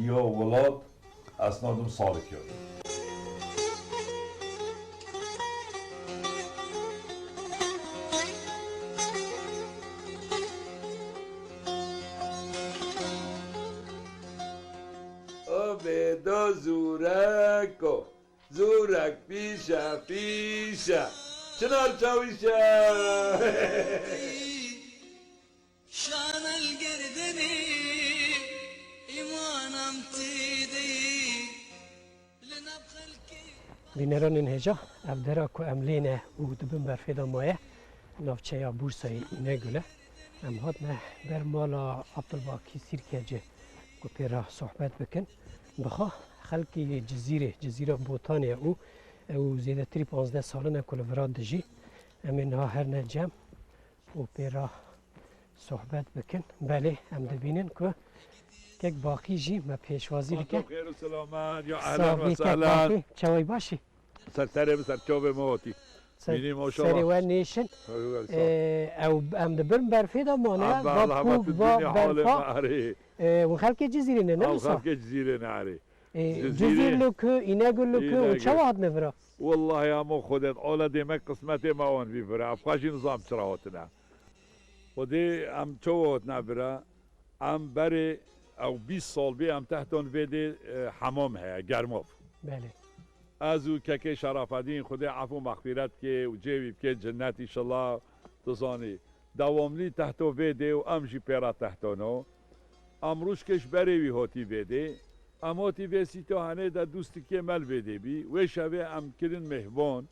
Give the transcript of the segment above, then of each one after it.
یا ولاد اسنادم سالک یادم دا زورک و زورک پیشه پیشه چنار چاویشه شان القردني إيمانم تيدي بینران هجا ابدرا کو املینه و دبن برفیدا مایه نافچه یا بورسای اینه گله ام هات نه بر مالا عبدالباکی سیرکجی کو پیرا صحبت بکن بخوا خلقی جزیره بوتانیا او زیده تری 15 سالنه کل وراد دجی امین ها هر نجم و پیرا صحبت بکن بله ام دبینن که یک باقی جی ما پیشوازی بکن خیر و سلامت یا اهلا و سهلا چوای باشی سر چوب موتی بینیم ماشاءالله سری و نیشن او ام دبرم برفیدا مانه با کوب و برفا و خلق جزیره نه نمیسا خلق جزیره نعری جزيره لوكو إناقول لوكو وشواهد نفرا والله يا مو خدت أولا دي ما قسمتي ما وان بيفرا أفقاشي نظام شراوتنا ودي أم شواهد نفرا أم بري أو 20 سال بي أم تحتون بيدي حمام هيا گرماف بله ازو كاكي شرف الدين خدي عفو مغفرت كي وجيبي بكي جنات إن شاء الله تصاني دواملي تحتو بيدي وأمشي بيرا تحتونو أمروش كش بري ويهوتي بيدي اماتی ویسی تا هنه در دوستی که مل ویده بی و شبه ام کرن مهبان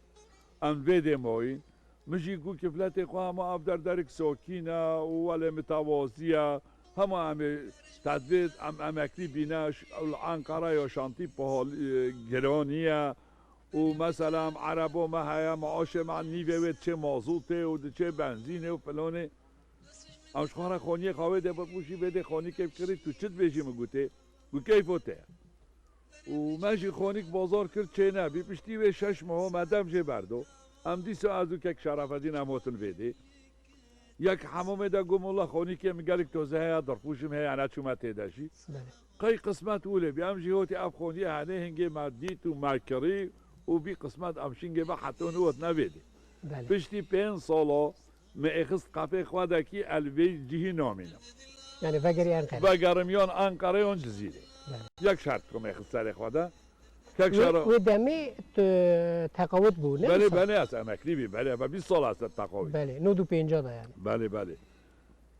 ام ویده ماین مجی گو کفلت خواه همه افدر درک ساکینه و ولی متوازیه همه همه تدوید امکری بینش انقره یا شانتی پهال گرانیه و مثلا عربا ما هیا معاش مع نیوه وید چه مازوته و چه بنزینه و فلانه امش خواه خونی خواه ده برپوشی بده خونی که بکری تو چت بیشی مگوته و کیفوته و ماشي خونیک بازار کرد چه نه بی پشتی و 6 ماه مدام جه بردو ام دیسو ازو که شرف الدین اموتن ویدی یک حمام دا گم الله خونیک میگالک توزه ها در پوشم هی انا چومت داشی قی قسمت اوله بی ام جهوتی اب خونی هنه هنگی مادی تو مارکری و بی قسمت امشینگه با حتی نوت نویدی پشتی 5 سالا میخست قفه خودکی الوی جهی نامینم يعني بقري أنقرة بقرميون أنقرة يون جزيرة يك شرط كم يخص سالي خوادا كك شرط ودمي تقاوت بونه بله بله أصلا مكريبي بله ما 20 سال أصلا تقاوت بله نودو 50 ده يعني بله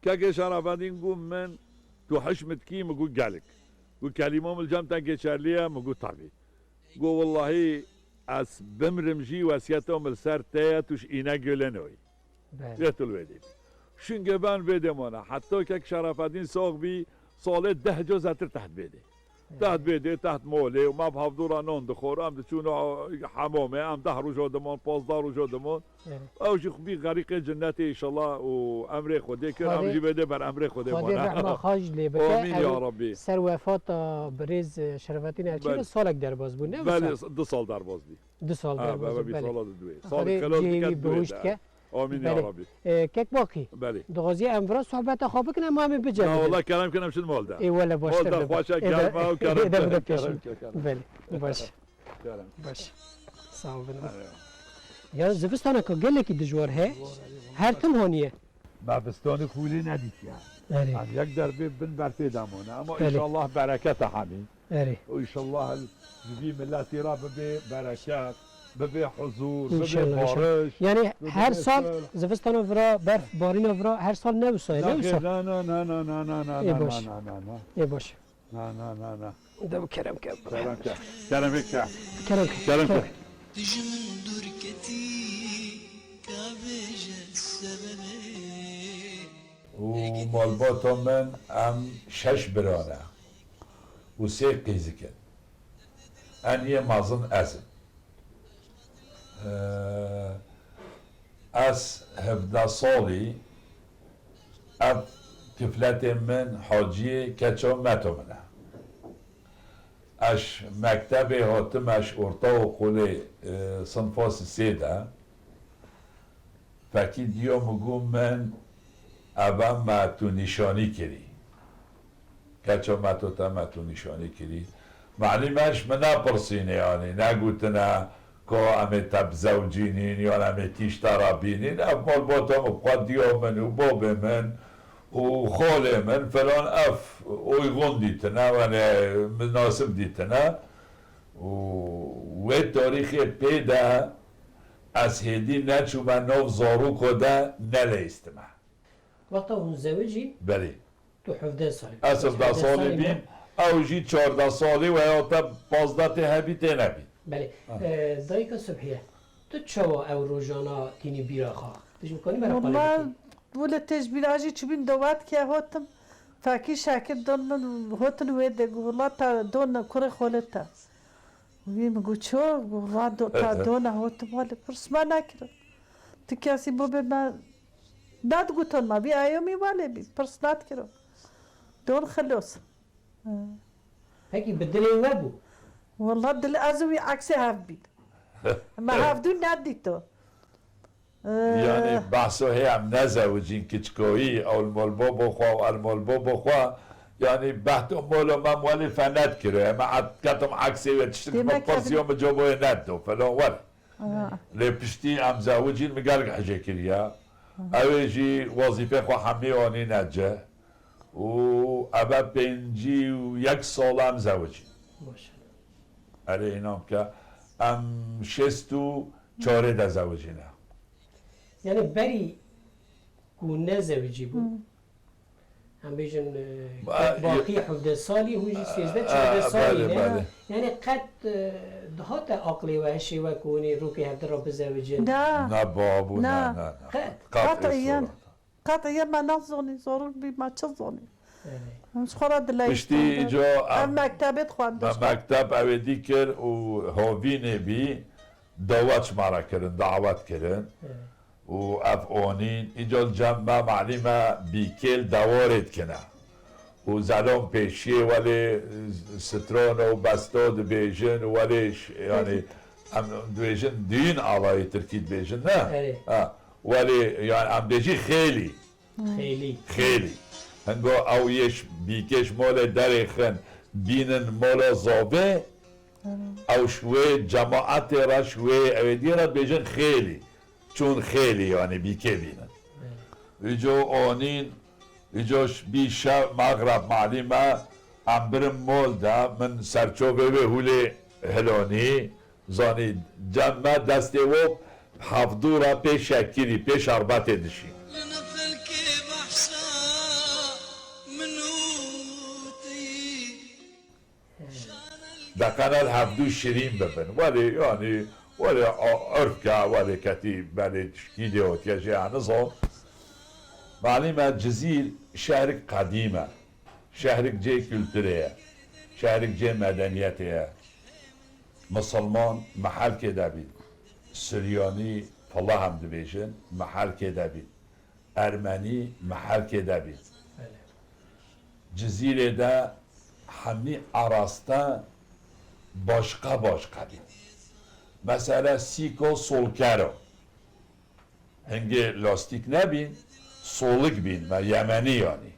كك شرط بعدين قوم من تو حشمت كي مقول قالك قول كلمة من الجامعة تنقشارليا مقول طبي قول والله أس بمرمجي وسياتهم السر تايا توش إينا قلنوي بله الويدي شنگه بان بده مانا حتی که شرف الدین ساق بی سال 10 جا زتر تحت بده تحت بده تحت موله و ما بحف دورا نون دخور ام چون حمامه ام 10 روز دمان 15 روز دمان او شي خبي غريق جنات ان شاء الله و امر خودي كر ام جي بده بر امر خودي مانا رحمه خاج لي بك امين يا ربي سر وفات بريز شرف الدين الچي سالك درباز بونه بله 2 سال درباز دي 2 سال درباز بله سال دوي سال خلال بهشت که آمین یا ربی. کک باقی. بله. دغازی امروز صحبت خواب کنم ما هم بجنبیم. نه والله کلام کنم شد مال ده. ای ولی باشه. مال ده خوشه گرم و کرم. ادامه پیشم. بله. باشه. باشه. سلام بنام. یا زبستان که گله کی دجوار ہے. هر تم هونیه. زبستان خولی ندید یا. یک دربه بن برفه دامونه اما ان شاء الله برکت همین. و ان شاء الله جدی ملتی را به برکت. ببي حضور ببي بارش يعني هر سال زفستان ورا برف بارين ورا هر سال نوسا لا لا لا لا لا لا لا لا لا لا باش لا لا لا لا ده كرم كرم كرم كرم تجمن دركتي كابج السبب ومالباتا من ام 6 برانه و 3 قيزكن انيه مازن ازم از 17 سالی اب طفلت من حاجی کچا متومنه اش مکتب هاتمش ارتا و قول صنفاس سیده فکی دیا مگو من ابا ما تو نشانی کری کچا متو نشانی کری معلمش من نپرسینه یعنی نگوتنا که همه تب زوجینین یا همه تیش ترابینین افمال باتم بقدی من و باب من و خال من فلان اف اویغون دیتنا و مناسب دیتنا و تاریخ پیدا از هدی نچو من نو زارو کده نلیستمه وقتا اون زوجی بله تو 17 سال از 17 سالی بین او جی 14 سالی و یا تا 15 هبی تی نبی بله دایکا صبحیه تو چوا او روزانا تینی بیرا خواه تش میکنی برای والله قالبتی ولتش بلاجي تشبين دوات كي هوتم فاكي شاكر دون من هوتن ويدك والله تا دون كوري خولتا وي مگو چو والله دو تا دون هوتم ولی پرس ما نکرد تكاسي بوبي ما داد گوتن ما بي ايومي ولی بي پرس ناد کرد دون خلوص هکی بدلی نبو والله دل ازوي عكسي هاف بيد ما هاف دون نادي تو یعنی بحثو هم نزوجین کچکویی او الملبو بخوا و الملبو بخوا یعنی بحثو مولو من ولی فند کرو اما کتم عکسی و تشترک دیمه مپرسیوم جوابوی ندو فلان ولی لپشتی هم زوجین مگرگ حجه کریا اوی جی وظیفه خوا حمی آنی نجه و اوه پنجی و یک سال هم زوجین باشه علی اینام که هم شستو چاره ده زوجینه یعنی بری کو نزوجی بود هم بیشن باقی 17 سالی هوجی 13 14 سالی بله، نه بله. یعنی قد دهات عقلی و هشی و کونی رو که هفته را بزوجین لا نه بابو نه نه. نه نه قد قطعيا قطعيا ما نظني ضرور بي ما تظني مش خرد لا پشتی جا مكتبت خواندش مکتب اویدی کر و هاوینه بی دعوت مرا کرن دعوت کرن و اف اونین اینجا جمع معلمه بیکل دوارد کنه و زلام پیشیه ولی ستران و بستاد بیجن ولی یعنی هم بیجن دین آلای ترکید بیجن نه ولی یعنی هم دیجی خیلی خیلی هنگو او یش بیکش مال درخن بینن مال زابه او شوی جماعت را شوی اویدی را بیجن خیلی چون خیلی یعنی بیکه بینن ایجا آنین ایجاش بیشه مغرب معلمه امبرم مال ده من سرچوبه به هول هلانی زانی جمع دسته و حفظو را پیش شکری پیش عربت دشی لنفل كيف احسى منوتي دقیقا هفدو شیرین ببن ولی یعنی ولی عرف که ولی کتی ولی تشکیلی و تیجی نظام معلومه جزیر شهر قدیمه شهر جه کلتوریه شهر جه مدنیتیه مسلمان محل که دبید سریانی فلا هم دبیشن محل که دبید ارمنی محل که دبید جزیره ده همی arastan başka bin. Mesela siko solkero. Hangi lastik ne bin? Soluk bin ve Yemeni yani.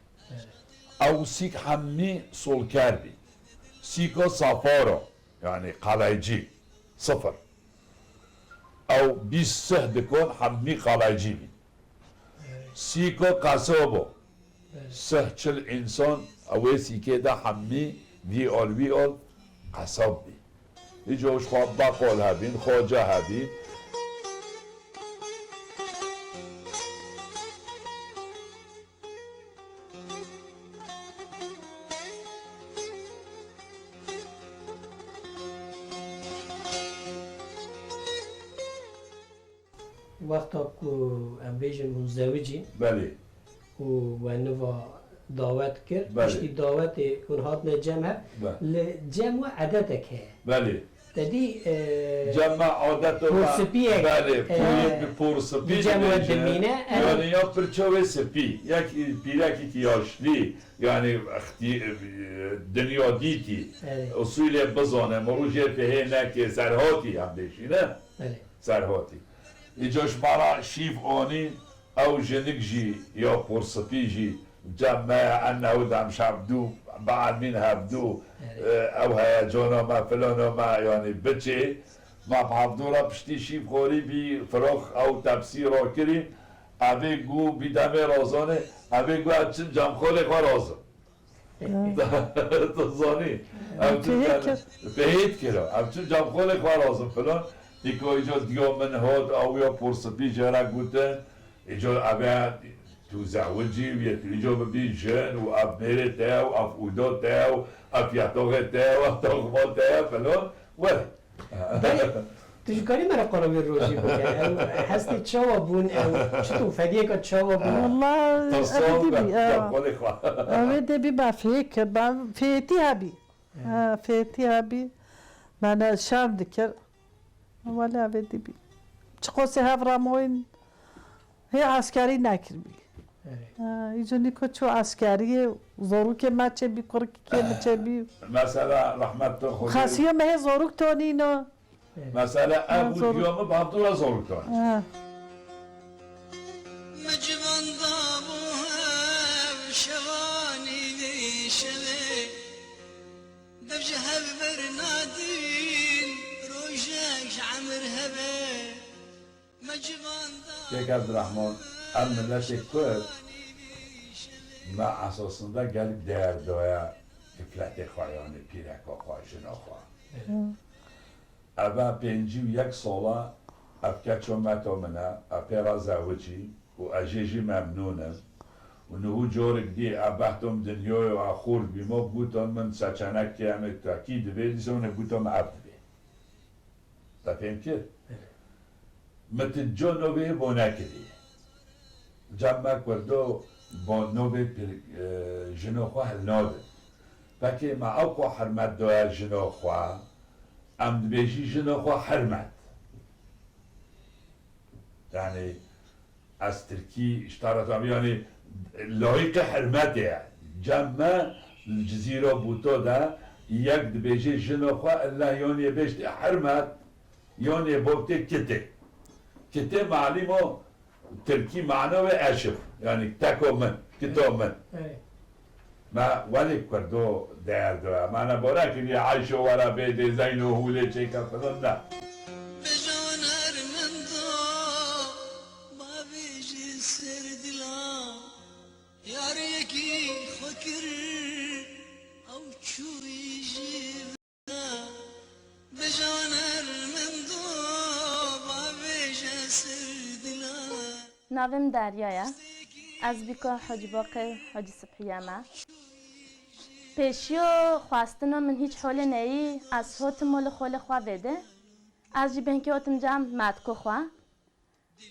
Av sik hammi solker bin. Siko safaro yani kalaycı. Sıfır. Av biz sıhdikon hammi kalaycı bin. Siko kasabo. Sıhçıl insan اوه سیکه ده همی وی آل قصاب بی ایجاش خواب بقال هبین خواجه هبین وقتا کو ام بیشن مزدوجی بله و نوا دعوت کرد بله. پشتی دعوت اون هات جمع بله. جمع عددك هي بله تدي جمع عادت و پرسپیه بله پرسپی جمع دمینه yani ya pırçave sepi yak piraki ki yaşlı yani dünya diti usulü bazane morujer fehne ki serhati هم deşine serhati ijoş mara şif ani او جنک جی یا پرسپی جی جمع انه دم شبدو بعد من هبدو او هیجانا ما فلانا ما یعنی بچه ما عبدالله پشتی شیب خوری بی فراخ او تفسیر را کریم اوه گو بیدمه رازانه اوه گو اچن جمخال خواه رازان تو زانی بهید کرا همچون جمخال خواه رازان فلان دیگه ایجا دیگه من هاد او یا پرسپی جرک بودن ایجا اوه تو زوجی و ایجا ببین جن و اف میره تا و اف اودا تا و اف یتاق تا و اف تاقما تا فلان ولی تشکاری مرا قرابی روزی بکن هستی چاوا بون چطور فدیه که چاوا بون والله تصال أبدي جمخال خواه أبدي بي بفكر فيتي هبي فيتي هبي أنا شام ذكر ولا أبدي بي تقوسي هفراموين هي عسكري ناكر بي يجوني كتشو عسكري زوروك ما تبي كورك كي ما تبي مثلا رحمت خودی خاصية ما هي زوروك تونينو مثلا ابو دیوم با عبدالله زور کن مجبان ضابوها شواني ذي شلي دبج هب برنادين روجاش عمر هبه مجبان یک عبدالرحمن ام ملت کرد ما اساسنده gelip derdaya iflete خوایانه پیرکا خواه خواه اما پنجی و یک ساله افکت چون متامنه اپیرا زوجی و اجیجی ممنونم و نهو جورک دی ابهتم دنیای و اخور بیما بوتان من سچنک که همه تاکید بی دیسونه بوتان عبد بی تا فهم کرد متن جو نوبه بونه کردی جمع کردو با نوبه جنو خواه ناده بکی ما اوقع حرمت دوه جنو خواه ام دبیجی جنو خواه حرمت یعنی از ترکی اشتارت یعنی لایق حرمته جمع الجزیره بوتا ده یک دبیجی جنو خواه الله یعنی بیشت حرمت یعنی بابت کته معنی ما ترکی معنی و اشف یعنی تکو من کتاب من ما ولی کردو دردو ما نباره که عایشو ورا بیده زینو هوله چه که فلان نه بجان هرمندو بابيجي سر دلا يار يكي خكر او چوي جيبنا بجان هرمندو بابيجي سر دلا ناوم دریایه از بیکا حاج باقی حاج صبحیه پیشیو خواستنو من هیچ حال نهی از هات مال خال خواه ویده از جیبن که هاتم جمع مدکو خواه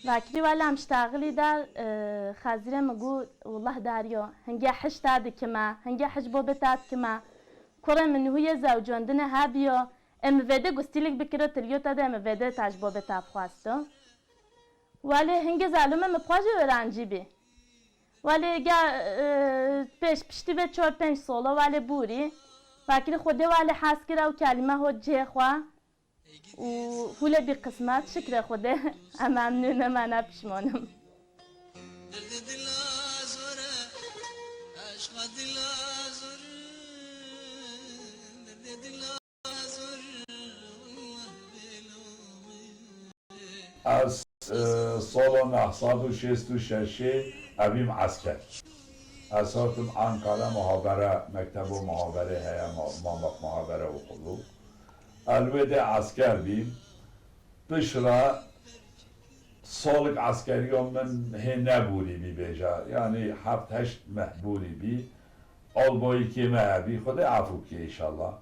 وکری ولی همشتاقلی در خزیره مگو والله دریا هنگی حش داده که ما هنگی حش بابت داد که ما کره من هوی زوجاندن هبیا ام ویده گستیلک بکره تلیو تاده ام ویده تاج بابت تاب خواستو ولی هنگی ظالمه مپاجه ورانجی بی ولی پیش پشتی به 4-5 ساله ولی بوری وکیل خوده ولی حس کرده و کلمه ها جه خواه و هوله بی قسمت شکر خوده اما ممنونه من پشمانم درد دلا زوره عشق دلا زوره درد دلا زوره از سال 966 اویم عسکر از هاتم انقره محابره مکتب و محابره هیا مامک محابره و خلو الوده عسکر بیم بشرا سالک عسکری من هی نبوری بی بیجا یعنی 7-8 محبوری بی آلبایی که محبی خود عفو که ایشالله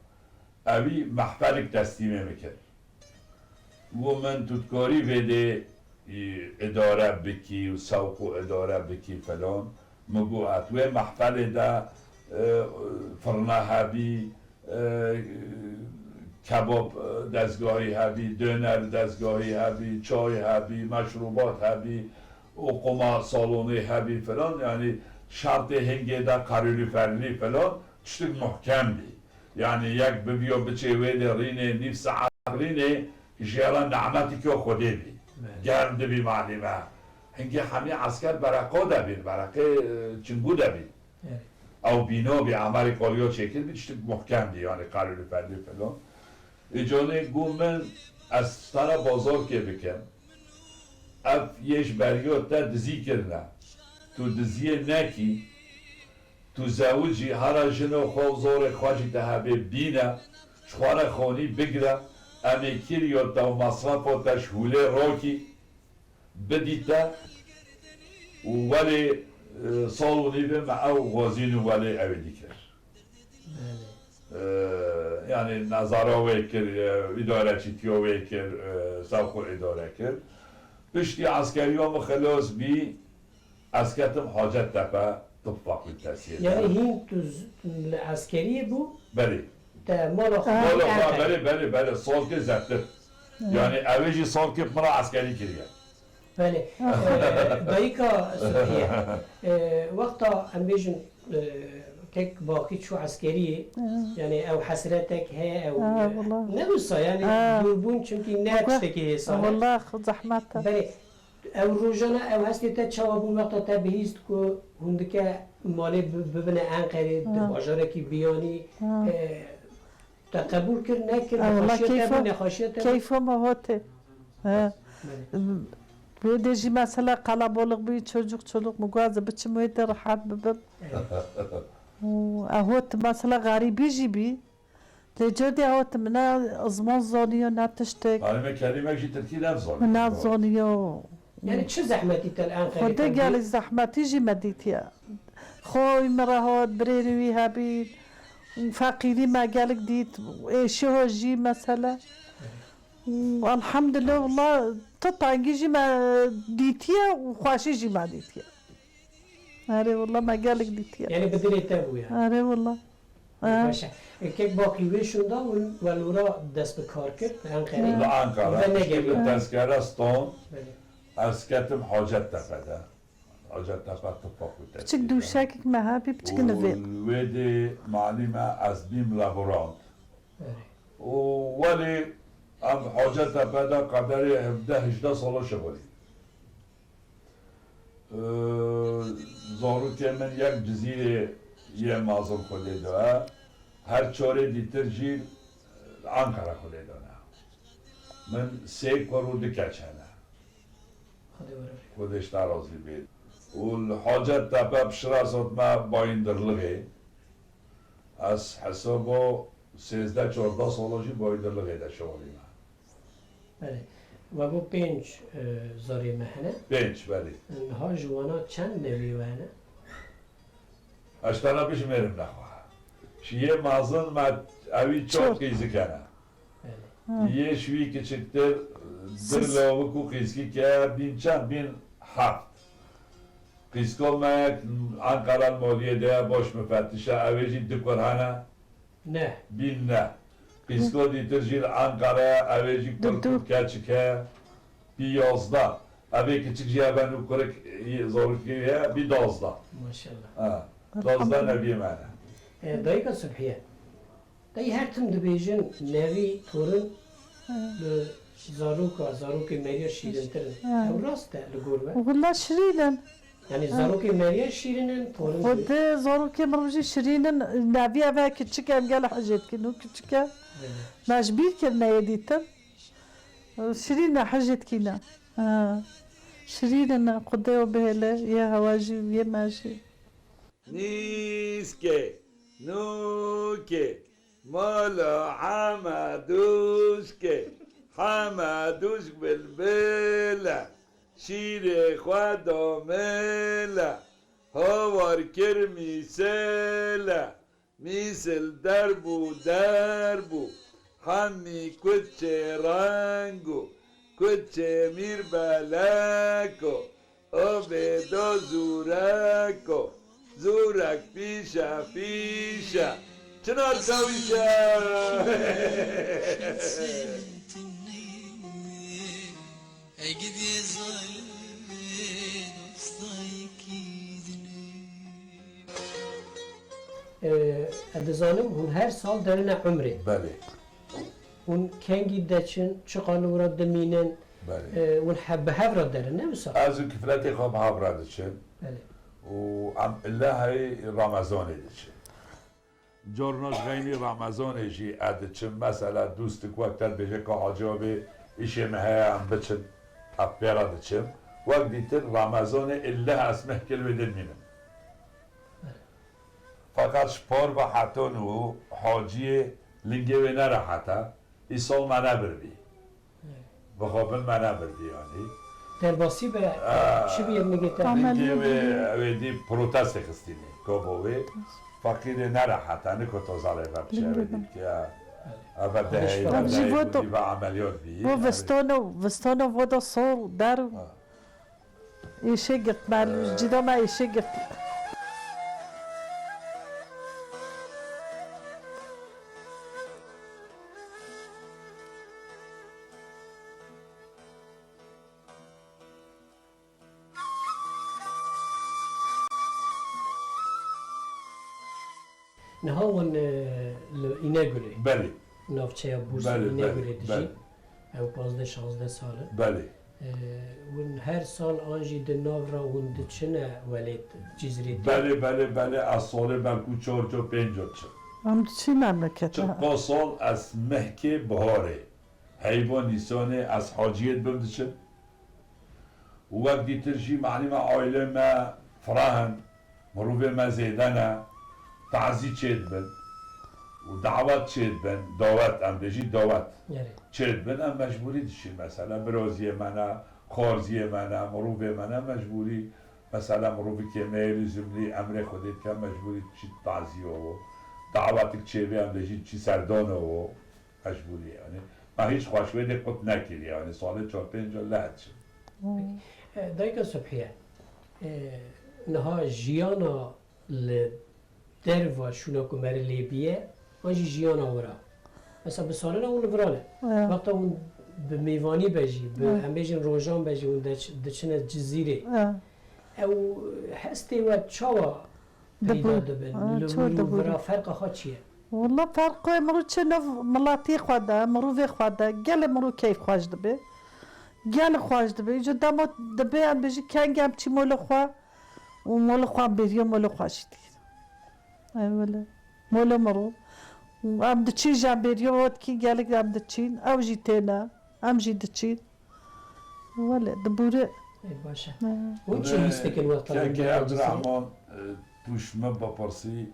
اوی محفلک دستیمه میکرد و من تودکاری ویده اداره بکی و سوق و اداره بکی فلان مگو اتوه محفل ده فرنا هبی کباب دستگاهی هبی دونر دستگاهی هبی چای هبی مشروبات هبی و قما سالونی هبی فلان یعنی شرط هنگه ده قراری فرلی فلان چطور محکم بی یعنی یک ببیا بچه ویده رینه نیف ساعت رینه جیران نعمتی که خوده بی گرم دبی معلمه هنگی همه عسکر برقا دبین برقه چنگو دبین Evet. او بینو بی عمل قالیو چکل بیشتر محکم دی یعنی قرار فردی فلان اجانه گو من از ستاره بازار که بکن اف یش بریات تا دزی کرنه تو دزیه نکی تو زوجی هر جنو خواه زور خواجی تهبه بینه شخوانه خونی بگره امیکیر یا تا مصرف و تشهوله راکی بدیتا ولی سال نیده مع او غازین ولی اویدی کرد yani nazara vekir, idare çitiyo vekir, savkur idare kir. Pişti askeriyo mu khalos bi asketim hacet tepe tıp fakültesi. Yani Hint askeriye bu Beli. de mola Beli. Sol ki zettir. Yani eveci sol ki bana askeri kiriye. بله دایکا سوریه وقتا ام بیشن کک باقی چو عسکریه یعنی او حسرتك هي او نبصا يعني دوربون چونكي ناتشتكي صار والله خد زحمتها بله او روجانا او هستي تشاوبون وقتا تبهيست كو هندك مالي ببنى انقري باجاركي بياني تقبل كر نكر خاشيته كيف ما هوته Böylece mesela kalabalık bir çocuk mugazı biçim öyle rahat bibim. Ahut mesela garibi gibi. Tecrübe ahut mena zaman zanıyor natıştık. Halime kelime ki Türkiye'den zanıyor. Mena zanıyor. Yani çu zahmeti tel an خدا قال الزحمة تيجي مديتيا خوي مرهات بريروي هابي فقيري ما قالك ديت ايش هو جي مثلا والحمد لله والله تطلع جي ما ديتيا وخاشي جي ما ديتيا أري والله ما قالك ديتيا يعني بدري تابو يعني أري والله ماشي كيك باقي ويشون دا والورا دست بكار كرد أنقري Ankara. Tezkere ston. Asketim Hacettepe'de. Hacettepe Tıp Fakültesi. بتشك دوشاكك مهابي بتشك نفيل ويدي معلمة أزبيم لابورانت. وولي ام Hacettepe'de kaderi 17-18 sala şevali. Zoruk yemin yak ciziri ye mazlum koleda. Her çore ditir jil Ankara koleda. من سيك ورود كاتشانا خودش نرازي بيت والحاجات تبا بشراسات ما بايندرلغي از حسابو 13-14 سالاشي بايندرلغي دا شوالي ما بله و بو 5 زاری مهنه 5 بله ها جوانا چند نوی وانه اشتانا بيش ميرم نخواه شیه مازن ما اوی çok قیزی کنه یه شوی که çıktır bir lavuk kıyski ke bin haft. Kıyski olmayak Ankara Maliye'de boş müfettişe eveci dükkanına ne? Bin ne? Kıyski o ditircil Ankara eveci kurkup keçike bir yazda. Evi küçük cihe ben ukuruk zorluk gibi bir dozda. Maşallah. Dozda nebi mene. Dayıka Subhiye. Dayı her tüm dibêjin nevi torun zaroka Meriya şirintirin. Ev rast e li gor ve? والله شرينا Yani zaroka Meriya şirinin torun خد زارو كي مرجي شرينا نبي أبا كتشك أم قال حاجات كنو كتشك مجبير كنا يديتم شرينا حاجات كنا شرينا قديو بهلا يا هواجي يا ماشي نيسكي نوكي مالا حمدوش بالبلا شیر خود آملا هاوار کر میسلا میسل دربو همی کچه رنگو کچه میر بلکو آبدا زورکو زورک پیشا چنار کاویشا ای گدی ظالم دوستای کیدنی ادزانم هون her sal derine umre. بله Hun kengi deçin çıkanura deminen بله hun habbe havra derine mi sal? از کفلتی خواب حبرد چن Bale. وعم الله هي رمضان ديشي جورناش غيني رمضان يجي ادچم مثلا دوستك وقت بيجي كحاجابي إشي مها عم بتشن أبيرا دچم وقت ديتر رمضان الله اسمه كلمة دمينم فقط شپار و حتون و حاجی لنگه و نره حتا ایسال منه بردی بخوابن منه بردی یعنی درباسی به چی بیاد میگه لنگه و دی پروتست خستینی کابوی فقیر نره حتا نکو تازاله و بچه بدید که اول دهی و عملیات بی و وستانو ودا صور در ایشه گرد من جدا ما ایشه گرد نها ون اینه گله بله نافچه بورس بله، اینه بله، گله بله. دیجی او 15-16 ساله بله ون هر سال آنجی د ناو را ون د چنه ولید جزری دی بله از سال بلکو 4 تا 5 چه هم چی مملکت چون پاسال از مهکه بهاره حیوان نیسانه از حاجیت بمدشه و وقت دیتر جی معنی ما عائله ما فراهن مروبه ما زیدنه تعزی چید بن و دعوت چید بن دعوت ام بجی دعوت یعنی چید بن ام مجبوری دشی مثلا برازی منه خارزی منه مروبه منه مجبوری مثلا مروبه که میلی زملی امر خودت که مجبوری چی تعزیه و دعوتك چه هم بجی چی سردانه و مجبوری یعنی ما هیچ خوشویده قط نکردی یعنی سال 4-5 لحد شد دایگا صبحیه نها جیانا در و شونا کمر لیبیه آنجی جیانا ورا مثلا به سالنا اون ورانه وقتا اون به میوانی بجی به هم بجین روژان بجی اون دچنه جزیره او هستی و چاوا پیدا دبن لورو ورا فرق خواه چیه؟ والله فرق مرو چه نو ملاتی خواده مرو وی خواده گل مرو کیف خواهش دبه گل خواهش دبه اینجا دمو دبه هم بجی کنگ هم چی مولو خواه و مولو خواه بریو مولو خواهش دید اوله مولو مرو هم دچین جام بریو وقت کی گلک هم دچین او جی تینا هم جی دچین وله دبوره باشه اون چی هست که وقتا که عبدالرحمن توشمه بپرسی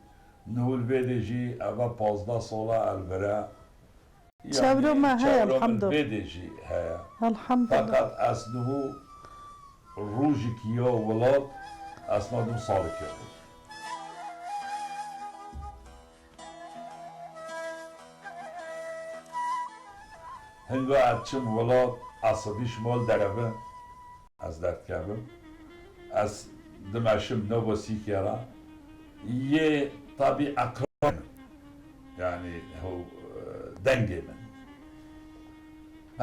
نول بدیجی اول 15 ساله البره چهارو ما هی الحمدلله بدیجی هیا الحمدلله فقط از نهو روزی کیا ولاد از مادم سال کیا بود هنگو ادچم ولاد عصبی شمال دربه از درد کردم از دمشم نوباسی کردم یه طبی اقران یعنی هو دنگه من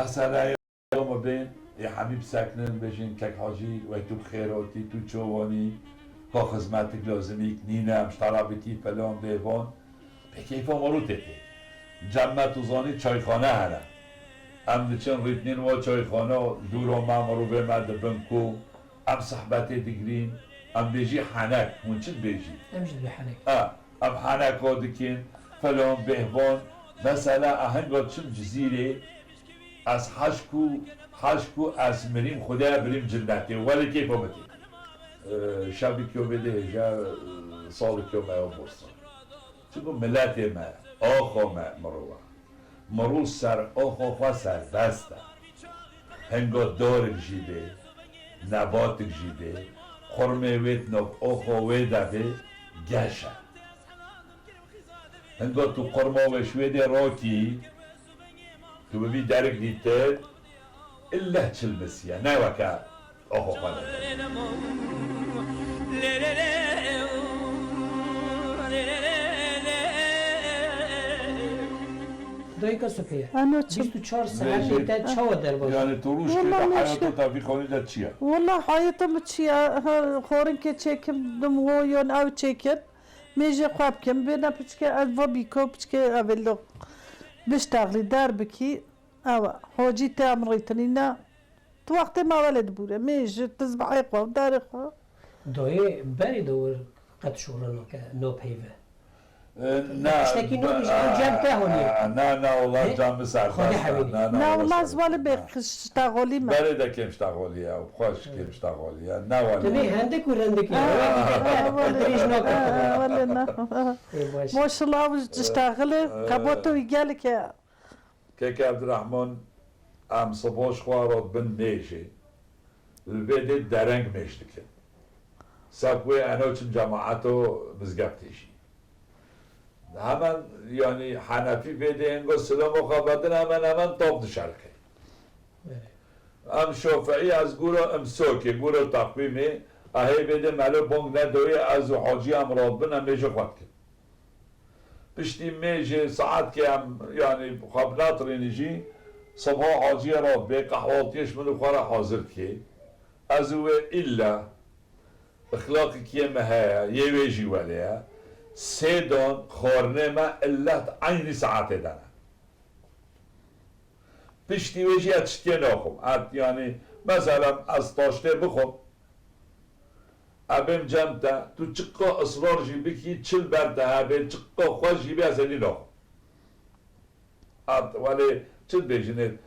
مثلا یوم بین یه حبیب سکنن بجین کک حاجی و تو بخیراتی تو چوانی با خدمتك لازمی کنینه مشترابتی فلان دیوان به کیفا مروته جمع توزانی چایخانه هنه ام دچن ریتنین و چایخانه دور و مامرو به مد بنکو ام صحبت دیگرین ام بیجی حنک من چند بیجی؟ امجد به حنک ام حنک ها دکین فلان بهوان مثلا اهنگا چم جزیره از حشکو از مریم خدا بریم جنتی ولی کیف آمدی شبی که بده هجا سالی که ما برسان چون ملت ما آخا ما مرو سر آخا خواه سر بسته هنگا دارک جیبه نباتک جیبه خرمه وید نو آخا ویده به گشه هنگا تو قرما و شویده راکی تو ببی درک دیته الا چل بسیه نه وکا آخا خانه دایگا صبحیه انا چه 24 ساعت تا چاوا درباز یعنی تو روش که والله تا حیاتا تا بیخوانی در چیه؟ والله حياتهم تشيا خورن كي تشيكم دمو يون او تشيكن ميجي خوابكم بينا بتشكي الفا بيكو بتشكي افيلو بشتغلي دربكي او حوجي تامريتنينا تو وقت ما ولد بوره ميجي تزبعي قوة داري قوة دایه بری دور قد شغلنا که ناپیوه نه اشتکی نو بیش جمع که هونیه نه والله جمع سر خودی حبیبی. نه والله از ولی به اشتغالی من بله ده که اشتغالیه و خوش که اشتغالیه نه تو ولی بی هنده کرنده که دریش ناکه ولی نه باش ماشالله اشتغاله قبوتو یگل که عبدالرحمن ام صباش خوارد بن میشه البته درنگ میشته که سبوی انا چون جماعتو مزگفتیشی همان یعنی حنفی بده انگو سلام و خوابدن همان طاب دشارکه ام شافعی از گورا امسوکه گورا تقویمه اهی بده ملو بانگ ندوی از حاجی هم راد بن هم میشه خواد که پشتی میشه ساعت که هم یعنی خواب ناطرینیجی صبح حاجی راد به قحواتیش منو خواره حاضر که از او ایلا اخلاقی که مهیا یه ویجی ولیه سیدان خورنه ما علت عینی ساعته دانه پشتی ویجی اتشتیه ناخم یعنی مثلا از تاشته بخم ابم جمتا تو چقا اصرار جی بکی چل برده هبه چقا خوش جی بی ازنی ناخم ولی چل بیجنه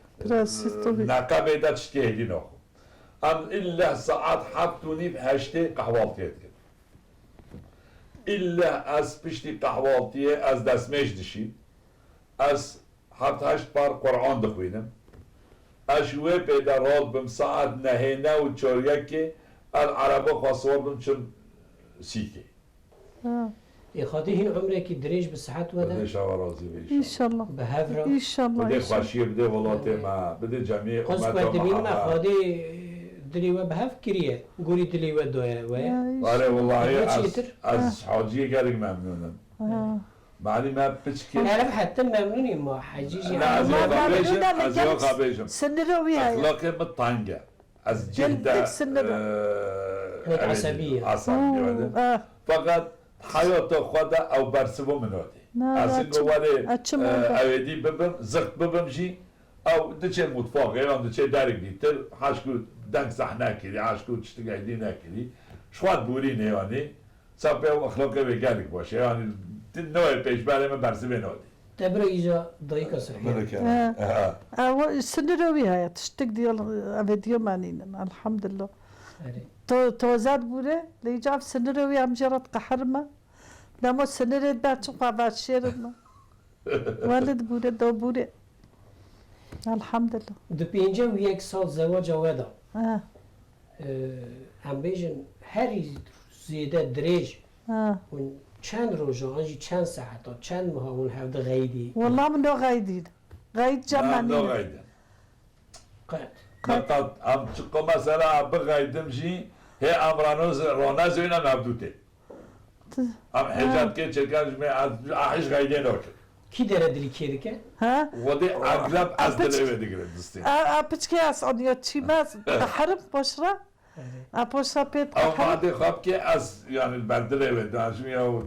نقبه دا اتشتیه هدی ناخم ام إلا ساعت حبت و نيب هشته قهوالتيت كده إلا از پشتی قهوالتیه از دستمش دشی از حبت هشت بار قرآن دخوینم اشوه پیدا راد بم ساعت نهینه و چوریکه العربه خاصور بم چون سیکه خاطی هین عمره که دریج به صحت وده بده شوا راضی بیش انشالله به هفرا انشالله بده خوشی بده ولات ما بده جمعی خاص امت باید بین ما ما خاطی دلیوه به هف کریه گوری دلیوه دوه و آره والله چی تر؟ از حاجی گرگ ممنونم معنی ما بچکی نعرف حتى ممنونين ما حجيجي لا از ما یا ممنونم قبیشم از یا لقلب قبیشم سنروي هاي اخلاقی مطنگه از جلدك جهده سنة عصبية. عصبية فقط حياة خدا او برسبو منوتي لا، از لا، اینگو ولی أتشم هذا. اویدی ببم زخت ببم جی او دچه مطفاق ایران دچه درک دیتر حشکو دنگ صحنه کلی حشکو تشتگیدی نکلی شواد بوری نیانی سبب او اخلاقی بگرگ باشه یعنی نوع پیش برای من برسبه نوتی تبرا إيجا ضيقة صحية سنروي هاي تشتك ديال فيديو مانين الحمد لله توزاد بوره ليجاب سنروي هم جرت قحرمه لما سنرد بعد شو قابات شيرنا والد بوره دو بوره الحمد لله دو بينجا ويك سال زواج ودا هم بيجن هری زیده دریج اون چند روزا آنجی چند ساعت چند ماه اون هفته غیدی والله من دو غايدين غايد نعم جمعني نو غيدا قد نقد ام تشقو مثلا بغيدم جي هي امرانوز روناز وينا مبدوته ام حجاب كي تشكاج مي احش غيدين اوكي کی داره دلی کی دیگه ها ودي اغلب از دلوي ديگر دستي بتشكي أصعد يوتشي ماس قحرم بشرة بشرة بيت او قحرم بعد خاب كي از يعني البردلوي داشمي او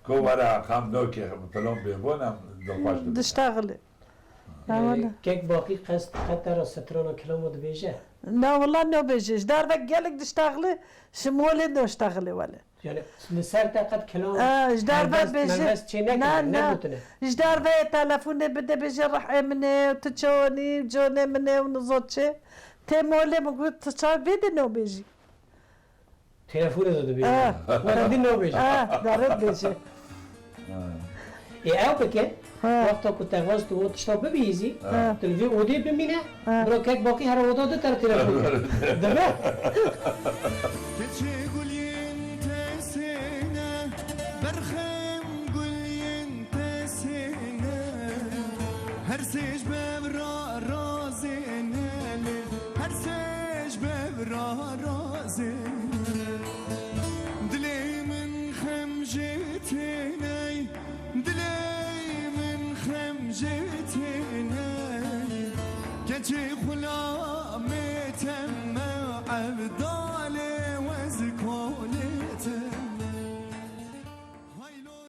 كوبرا خام نوكي فلان بيبونم دلخوش دشتغلي والله که باقی قطر ستران کلمات بیجه لا والله نو بيجيش دار قالك دشتغلي شمولي دشتغلي ولا یعنی لسر تا قد کلام ايش دار بيجي بس چه نکنه لا لا نبوتنه ايش دار بي تلفوني بده بيجي رحي مني وتجوني جوني مني ونزوتشي تمولي بقول تشار بيدي نو بيجي تلفون داده بیجه ورندی نو بیجه دارت بيجي ای او بکه وقتا که تغاز تو تشتا ببیزی تلوی اودی ببینه برا که باقی هر اودا دو تر تلفون دمه Keçi gülün tesine, berxem gülün tesine. Her seç bevra razine, her seç bevra razine. Dileğimin xemjetine, dileğimin xemjetine.